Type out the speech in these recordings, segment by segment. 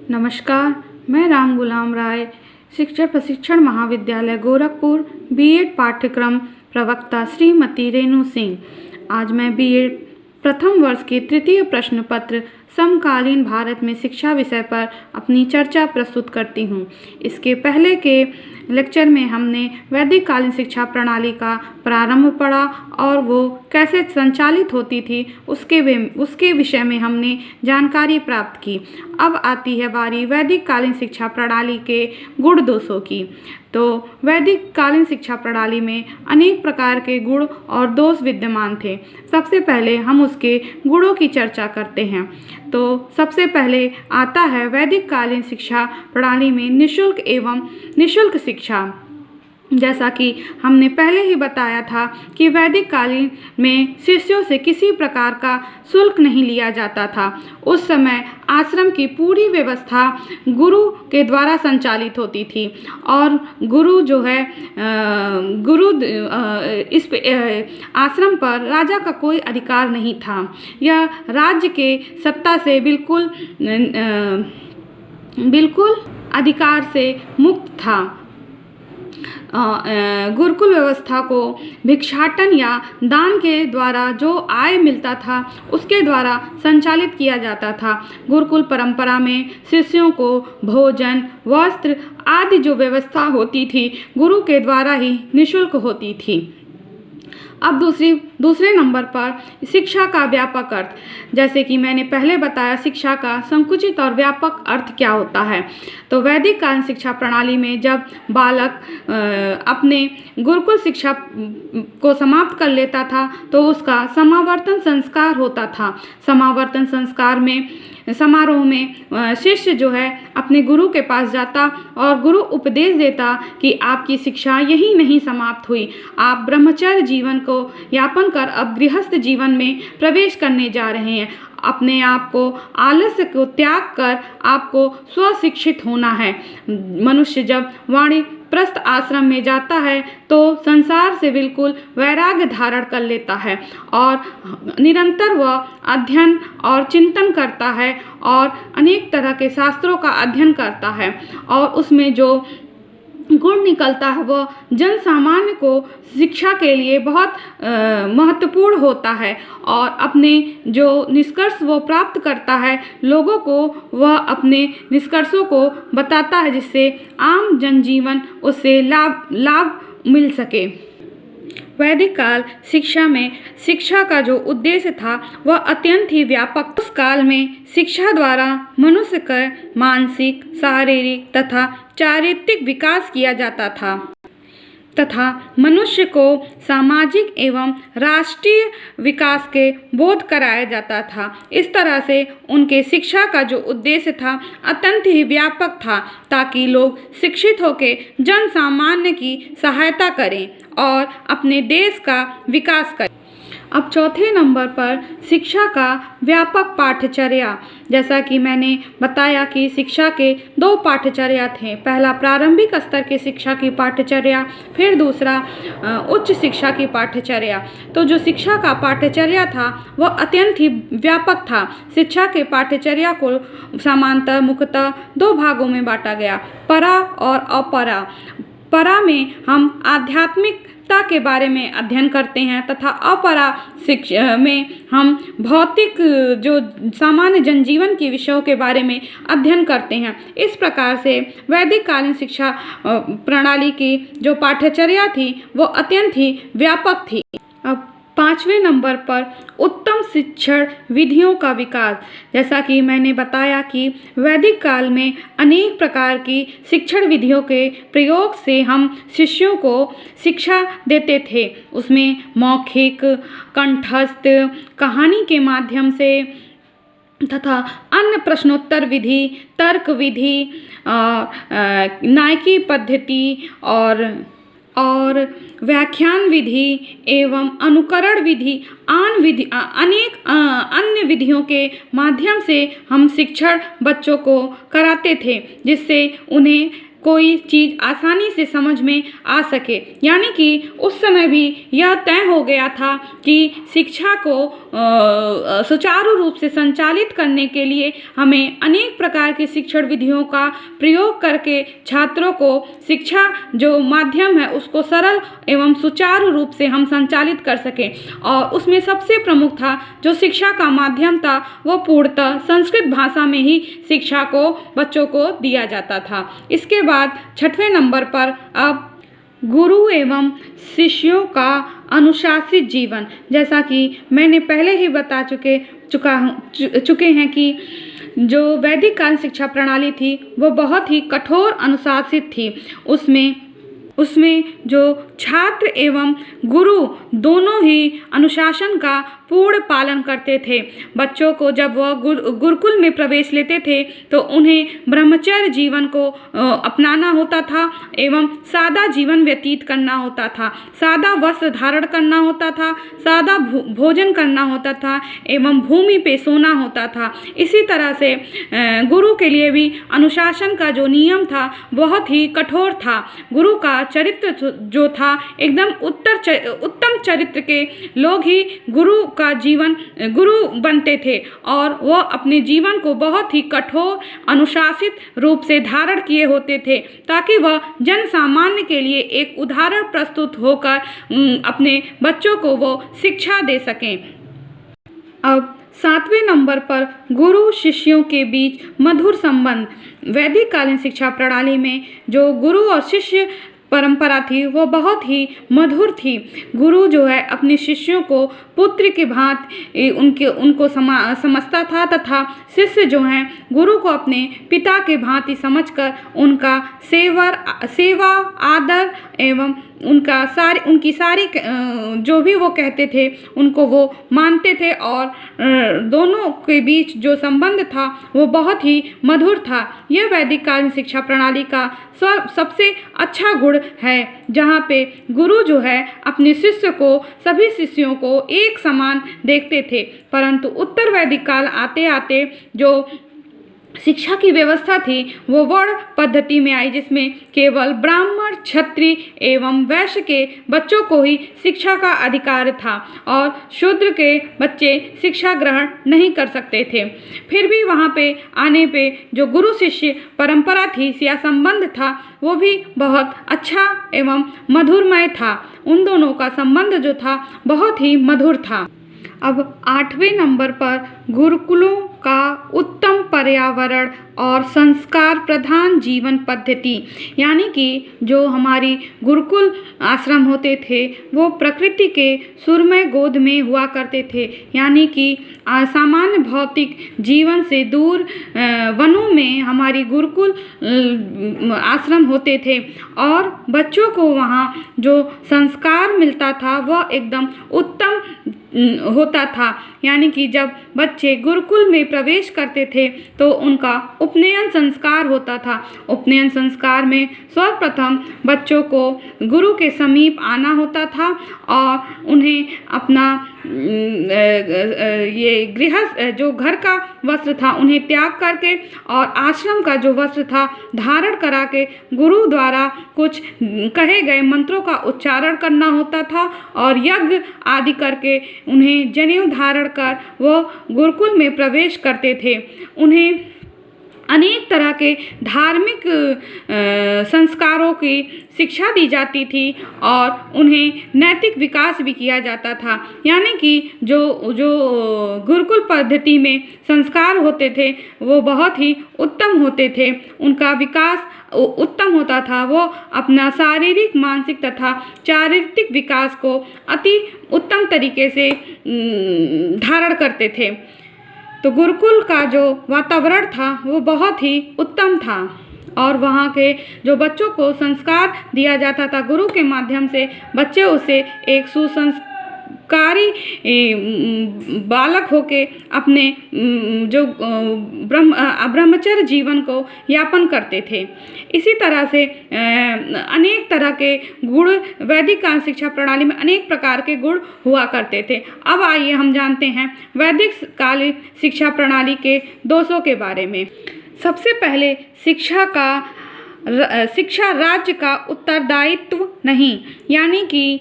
नमस्कार, मैं राम गुलाम राय, शिक्षक प्रशिक्षण महाविद्यालय गोरखपुर बीएड पाठ्यक्रम प्रवक्ता श्रीमती रेणु सिंह। आज मैं बीएड प्रथम वर्ष के तृतीय प्रश्न पत्र समकालीन भारत में शिक्षा विषय पर अपनी चर्चा प्रस्तुत करती हूँ। इसके पहले के लेक्चर में हमने वैदिक कालीन शिक्षा प्रणाली का प्रारंभ पढ़ा और वो कैसे संचालित होती थी उसके विषय में हमने जानकारी प्राप्त की। अब आती है बारी वैदिक कालीन शिक्षा प्रणाली के गुण दोषों की। तो वैदिक कालीन शिक्षा प्रणाली में अनेक प्रकार के गुण और दोष विद्यमान थे। सबसे पहले हम उसके गुणों की चर्चा करते हैं। तो सबसे पहले आता है वैदिक कालीन शिक्षा प्रणाली में निःशुल्क एवं निःशुल्क शिक्षा। जैसा कि हमने पहले ही बताया था कि वैदिक कालीन में शिष्यों से किसी प्रकार का शुल्क नहीं लिया जाता था। उस समय आश्रम की पूरी व्यवस्था गुरु के द्वारा संचालित होती थी और गुरु जो है आश्रम पर राजा का कोई अधिकार नहीं था। यह राज्य के सत्ता से बिल्कुल अधिकार से मुक्त था। गुरुकुल व्यवस्था को भिक्षाटन या दान के द्वारा जो आय मिलता था उसके द्वारा संचालित किया जाता था। गुरुकुल परंपरा में शिष्यों को भोजन, वस्त्र आदि जो व्यवस्था होती थी गुरु के द्वारा ही निःशुल्क होती थी। अब दूसरे नंबर पर शिक्षा का व्यापक अर्थ। जैसे कि मैंने पहले बताया, शिक्षा का संकुचित और व्यापक अर्थ क्या होता है। तो वैदिक कालीन शिक्षा प्रणाली में जब बालक अपने गुरुकुल शिक्षा को समाप्त कर लेता था तो उसका समावर्तन संस्कार होता था। समावर्तन संस्कार में समारोह में शिष्य जो है अपने गुरु के पास जाता और गुरु उपदेश देता कि आपकी शिक्षा यही नहीं समाप्त हुई, आप ब्रह्मचर्य जीवन को यापन कर अब गृहस्थ जीवन में प्रवेश करने जा रहे हैं। अपने आप को आलस्य को त्याग कर आपको स्वशिक्षित होना है। मनुष्य जब वाणिप्रस्थ आश्रम में जाता है तो संसार से बिल्कुल वैराग्य धारण कर लेता है और निरंतर वह अध्ययन और चिंतन करता है और अनेक तरह के शास्त्रों का अध्ययन करता है और उसमें जो गुण निकलता है वह जन सामान्य को शिक्षा के लिए बहुत महत्वपूर्ण होता है और अपने जो निष्कर्ष वो प्राप्त करता है लोगों को वह अपने निष्कर्षों को बताता है जिससे आम जनजीवन उससे लाभ मिल सके। वैदिक काल शिक्षा में शिक्षा का जो उद्देश्य था वह अत्यंत ही व्यापक। उस काल में शिक्षा द्वारा मनुष्य का मानसिक, शारीरिक तथा चारित्रिक विकास किया जाता था तथा मनुष्य को सामाजिक एवं राष्ट्रीय विकास के बोध कराया जाता था। इस तरह से उनके शिक्षा का जो उद्देश्य था अत्यंत ही व्यापक था ताकि लोग शिक्षित होकर जन सामान्य की सहायता करें और अपने देश का विकास करें। अब चौथे नंबर पर शिक्षा का व्यापक पाठ्यचर्या। जैसा कि मैंने बताया कि शिक्षा के दो पाठ्यचर्या थे। पहला प्रारंभिक स्तर की शिक्षा की पाठ्यचर्या, फिर दूसरा उच्च शिक्षा की पाठ्यचर्या। तो जो शिक्षा का पाठ्यचर्या था वह अत्यंत ही व्यापक था। शिक्षा के पाठ्यचर्या को समांतर मुख्यतः दो भागों में बांटा गया, परा और अपरा। परा में हम आध्यात्मिकता के बारे में अध्ययन करते हैं तथा अपरा शिक्षा में हम भौतिक जो सामान्य जनजीवन के विषयों के बारे में अध्ययन करते हैं। इस प्रकार से वैदिक कालीन शिक्षा प्रणाली की जो पाठ्यचर्या थी वो अत्यंत ही व्यापक थी। अब पाँचवें नंबर पर उत्तम शिक्षण विधियों का विकास। जैसा कि मैंने बताया कि वैदिक काल में अनेक प्रकार की शिक्षण विधियों के प्रयोग से हम शिष्यों को शिक्षा देते थे। उसमें मौखिक, कंठस्थ, कहानी के माध्यम से तथा अन्य प्रश्नोत्तर विधि, तर्क विधि, नायकी पद्धति और व्याख्यान विधि एवं अनुकरण विधि अनेक अन्य विधियों के माध्यम से हम शिक्षण बच्चों को कराते थे जिससे उन्हें कोई चीज़ आसानी से समझ में आ सके। यानी कि उस समय भी यह तय हो गया था कि शिक्षा को सुचारू रूप से संचालित करने के लिए हमें अनेक प्रकार की शिक्षण विधियों का प्रयोग करके छात्रों को शिक्षा जो माध्यम है उसको सरल एवं सुचारू रूप से हम संचालित कर सकें। और उसमें सबसे प्रमुख था जो शिक्षा का माध्यम था वो पूर्णतः संस्कृत भाषा में ही शिक्षा को बच्चों को दिया जाता था। इसके बाद 6वें नंबर पर अब गुरु एवं शिष्यों का अनुशासित जीवन। जैसा कि मैंने पहले ही बता चुके हैं कि जो वैदिक काल शिक्षा प्रणाली थी वो बहुत ही कठोर अनुशासित थी। उसमें जो छात्र एवं गुरु दोनों ही अनुशासन का पूर्ण पालन करते थे। बच्चों को जब वह गुरुकुल में प्रवेश लेते थे तो उन्हें ब्रह्मचर्य जीवन को अपनाना होता था एवं सादा जीवन व्यतीत करना होता था, सादा वस्त्र धारण करना होता था, सादा भोजन करना होता था एवं भूमि पे सोना होता था। इसी तरह से गुरु के लिए भी अनुशासन का जो नियम था बहुत ही कठोर था। गुरु का चरित्र जो था एकदम उत्तम चरित्र के लोग ही गुरु बनते थे और वह अपने जीवन को बहुत ही कठोर अनुशासित रूप से धारण किए होते थे ताकि वह जन सामान्य के लिए एक उदाहरण प्रस्तुत होकर अपने बच्चों को वो शिक्षा दे सकें। अब 7वें नंबर पर गुरु शिष्यों के बीच मधुर संबंध। वैदिक कालीन शिक्षा प्रणाली में जो गुरु और शिष्य परंपरा थी वो बहुत ही मधुर थी। गुरु जो है अपने शिष्यों को पुत्र के भांति उनको समझता था तथा शिष्य जो हैं गुरु को अपने पिता के भांति समझकर उनका सेवा आदर एवं उनकी सारी जो भी वो कहते थे उनको वो मानते थे और दोनों के बीच जो संबंध था वो बहुत ही मधुर था। यह वैदिक कालीन शिक्षा प्रणाली का सबसे अच्छा गुण है जहाँ पे गुरु जो है अपने सभी शिष्यों को एक समान देखते थे। परंतु उत्तर वैदिक काल आते आते जो शिक्षा की व्यवस्था थी वो वर्ण पद्धति में आई जिसमें केवल ब्राह्मण क्षत्रिय एवं वैश्य के बच्चों को ही शिक्षा का अधिकार था और शूद्र के बच्चे शिक्षा ग्रहण नहीं कर सकते थे। फिर भी वहाँ पे आने पे जो गुरु शिष्य परंपरा थी या संबंध था वो भी बहुत अच्छा एवं मधुरमय था। उन दोनों का संबंध जो था बहुत ही मधुर था। अब 8वें नंबर पर गुरुकुलों का उत्तम पर्यावरण और संस्कार प्रधान जीवन पद्धति। यानी कि जो हमारी गुरुकुल आश्रम होते थे वो प्रकृति के सुरमय गोद में हुआ करते थे। यानी कि सामान्य भौतिक जीवन से दूर वनों में हमारी गुरुकुल आश्रम होते थे और बच्चों को वहाँ जो संस्कार मिलता था वह एकदम उत्तम होता था। यानी कि जब बच्चे गुरुकुल में प्रवेश करते थे तो उनका उपनयन संस्कार होता था। उपनयन संस्कार में सर्वप्रथम बच्चों को गुरु के समीप आना होता था और उन्हें अपना ये गृहस्थ जो घर का वस्त्र था उन्हें त्याग करके और आश्रम का जो वस्त्र था धारण करा के गुरु द्वारा कुछ कहे गए मंत्रों का उच्चारण करना होता था और यज्ञ आदि करके उन्हें जनेऊ धारण कर वो गुरुकुल में प्रवेश करते थे। उन्हें अनेक तरह के धार्मिक संस्कारों की शिक्षा दी जाती थी और उन्हें नैतिक विकास भी किया जाता था। यानी कि जो गुरुकुल पद्धति में संस्कार होते थे वो बहुत ही उत्तम होते थे। उनका विकास उत्तम होता था। वो अपना शारीरिक मानसिक तथा चारित्रिक विकास को अति उत्तम तरीके से धारण करते थे। तो गुरुकुल का जो वातावरण था वो बहुत ही उत्तम था और वहाँ के जो बच्चों को संस्कार दिया जाता था गुरु के माध्यम से बच्चे उसे एक सुसंस्कारी बालक होके अपने जो ब्रह्मचर्य जीवन को यापन करते थे। इसी तरह से अनेक तरह के गुण वैदिक काल शिक्षा प्रणाली में अनेक प्रकार के गुण हुआ करते थे। अब आइए हम जानते हैं वैदिक काल शिक्षा प्रणाली के दोषों के बारे में। सबसे पहले शिक्षा का शिक्षा राज्य का उत्तरदायित्व नहीं, यानी कि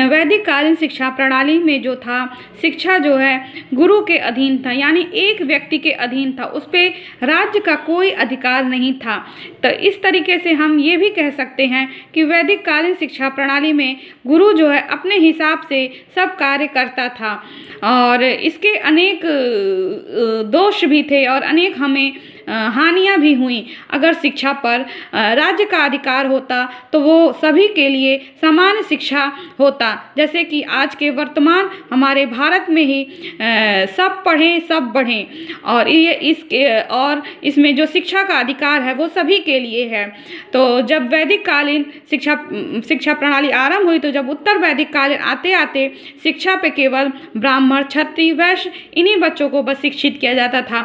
वैदिक कालीन शिक्षा प्रणाली में जो था, शिक्षा जो है गुरु के अधीन था, यानी एक व्यक्ति के अधीन था, उस पर राज्य का कोई अधिकार नहीं था। तो इस तरीके से हम ये भी कह सकते हैं कि वैदिक कालीन शिक्षा प्रणाली में गुरु जो है अपने हिसाब से सब कार्य करता था, और इसके अनेक दोष भी थे और अनेक हमें हानियां भी हुई। अगर शिक्षा पर राज्य का अधिकार होता तो वो सभी के लिए समान शिक्षा होता, जैसे कि आज के वर्तमान हमारे भारत में ही सब पढ़ें सब बढ़ें, और इसमें जो शिक्षा का अधिकार है वो सभी के लिए है। तो जब वैदिक कालीन शिक्षा प्रणाली आरंभ हुई, तो जब उत्तर वैदिक कालीन आते आते शिक्षा पे केवल ब्राह्मण, क्षत्रिय, वैश्य इन्हीं बच्चों को बस शिक्षित किया जाता था,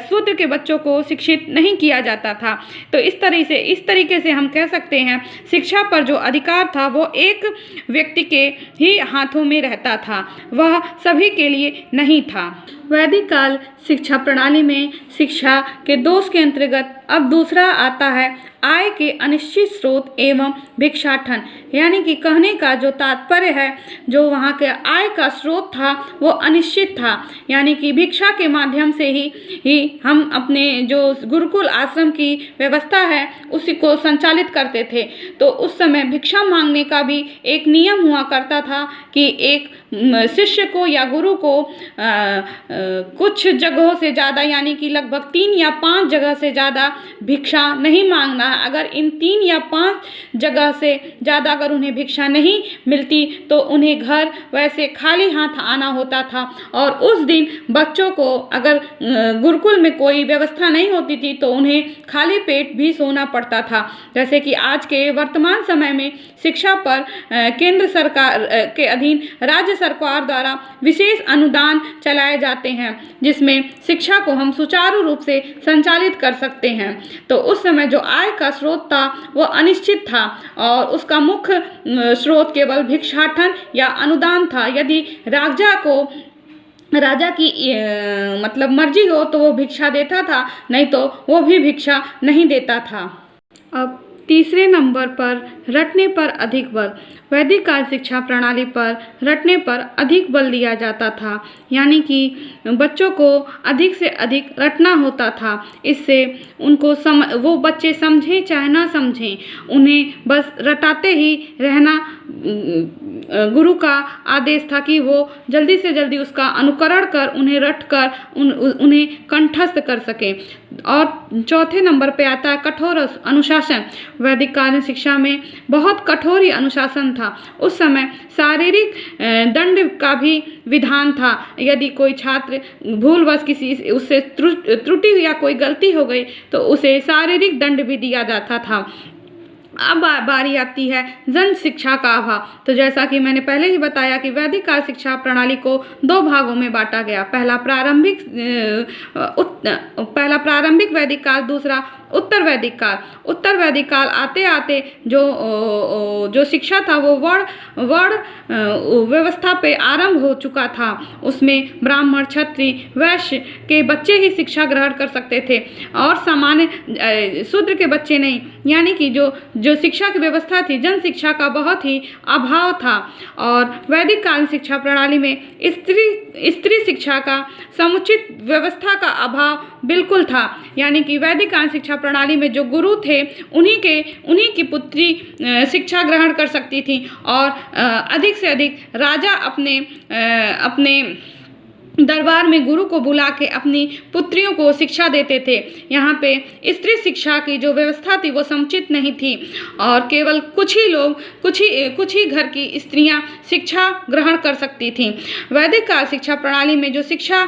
शूद्र के बच्चों को शिक्षित नहीं किया जाता था। तो इस तरीके से हम कह सकते हैं शिक्षा पर जो अधिकार था वो एक व्यक्ति के ही हाथों में रहता था, वह सभी के लिए नहीं था। वैदिक काल शिक्षा प्रणाली में शिक्षा के दोष के अंतर्गत अब दूसरा आता है आय के अनिश्चित स्रोत एवं भिक्षाटन, यानी कि कहने का जो तात्पर्य है, जो वहाँ के आय का स्रोत था वो अनिश्चित था, यानी कि भिक्षा के माध्यम से ही हम अपने जो गुरुकुल आश्रम की व्यवस्था है उसी को संचालित करते थे। तो उस समय भिक्षा मांगने का भी एक नियम हुआ करता था कि एक शिष्य को या गुरु को कुछ जगहों से ज़्यादा, यानी कि लगभग 3 या 5 जगह से ज़्यादा भिक्षा नहीं मांगना है। अगर इन 3 या 5 जगह से ज़्यादा अगर उन्हें भिक्षा नहीं मिलती तो उन्हें घर वैसे खाली हाथ आना होता था, और उस दिन बच्चों को अगर गुरुकुल में कोई व्यवस्था नहीं होती थी तो उन्हें खाली पेट भी सोना पड़ता था। जैसे कि आज के वर्तमान समय में शिक्षा पर केंद्र सरकार के अधीन राज्य सरकार द्वारा विशेष अनुदान चलाए जाते हैं, जिसमें शिक्षा को हम सुचारू रूप से संचालित कर सकते हैं। तो उस समय जो आय का स्रोत था वो अनिश्चित था, और उसका मुख्य स्रोत केवल भिक्षाटन या अनुदान था। यदि राजा की मतलब मर्जी हो तो वो भिक्षा देता था, नहीं तो वो भी भिक्षा नहीं देता था। अब तीसरे नंबर पर रटने पर अधिक बल। वैदिक काल शिक्षा प्रणाली पर रटने पर अधिक बल दिया जाता था, यानी कि बच्चों को अधिक से अधिक रटना होता था। इससे उनको वो बच्चे समझें चाहे ना समझें, उन्हें बस रटाते ही रहना गुरु का आदेश था कि वो जल्दी से जल्दी उसका अनुकरण कर उन्हें रट कर उन्हें कंठस्थ कर सकें। और चौथे नंबर पे आता है कठोर अनुशासन। वैदिक कालीन शिक्षा में बहुत कठोर ही अनुशासन था। उस समय शारीरिक दंड का भी विधान था। यदि कोई छात्र भूलवश किसी उससे त्रुटि या कोई गलती हो गई तो उसे शारीरिक दंड भी दिया जाता था। अब बारी आती है जन शिक्षा का अभाव। तो जैसा कि मैंने पहले ही बताया कि वैदिक काल शिक्षा प्रणाली को 2 भागों में बांटा गया। पहला प्रारंभिक वैदिक काल, दूसरा उत्तर वैदिक काल। उत्तर वैदिक काल आते आते जो शिक्षा था वो वर्ण व्यवस्था पे आरंभ हो चुका था। उसमें ब्राह्मण, क्षत्रिय, वैश्य के बच्चे ही शिक्षा ग्रहण कर सकते थे और सामान्य शूद्र के बच्चे नहीं, यानी कि जो शिक्षा की व्यवस्था थी, जन शिक्षा का बहुत ही अभाव था। और वैदिक काल शिक्षा प्रणाली में स्त्री शिक्षा का समुचित व्यवस्था का अभाव बिल्कुल था, यानी कि वैदिक काल शिक्षा प्रणाली में जो गुरु थे उन्हीं की पुत्री शिक्षा ग्रहण कर सकती थी, और अधिक से अधिक राजा अपने दरबार में गुरु को बुला के अपनी पुत्रियों को शिक्षा देते थे। यहाँ पे स्त्री शिक्षा की जो व्यवस्था थी वो समुचित नहीं थी, और केवल कुछ ही घर की स्त्रियां शिक्षा ग्रहण कर सकती थीं। वैदिक काल शिक्षा प्रणाली में जो शिक्षा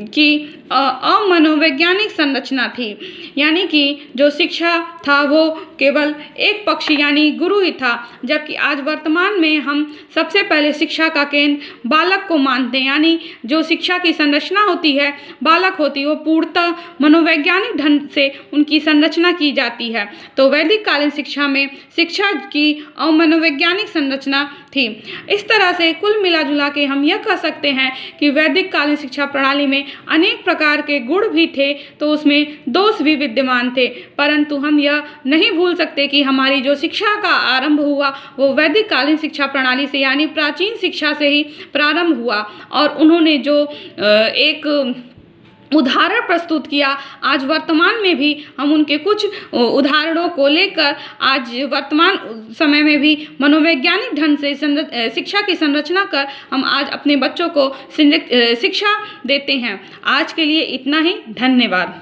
की अमनोवैज्ञानिक संरचना थी, यानी कि जो शिक्षा था वो केवल एक पक्षी यानी गुरु ही था, जबकि आज वर्तमान में हम सबसे पहले शिक्षा का केंद्र बालक को मानते हैं। यानी जो शिक्षा की संरचना होती है बालक होती है, वो पूर्णतः मनोवैज्ञानिक ढंग से उनकी संरचना की जाती है। तो वैदिक कालीन शिक्षा में शिक्षा की अमनोवैज्ञानिक संरचना थी। इस तरह से कुल मिला जुला के हम यह कह सकते हैं कि वैदिक कालीन शिक्षा प्रणाली में अनेक प्रकार के गुण भी थे तो उसमें दोष भी विद्यमान थे, परंतु हम यह नहीं भूल सकते कि हमारी जो शिक्षा का आरंभ हुआ वो वैदिक कालीन शिक्षा प्रणाली से यानी प्राचीन शिक्षा से ही प्रारंभ हुआ। और उन्होंने जो एक उदाहरण प्रस्तुत किया, आज वर्तमान में भी हम उनके कुछ उदाहरणों को लेकर आज वर्तमान समय में भी मनोवैज्ञानिक ढंग से शिक्षा की संरचना कर हम आज अपने बच्चों को शिक्षा देते हैं। आज के लिए इतना ही, धन्यवाद।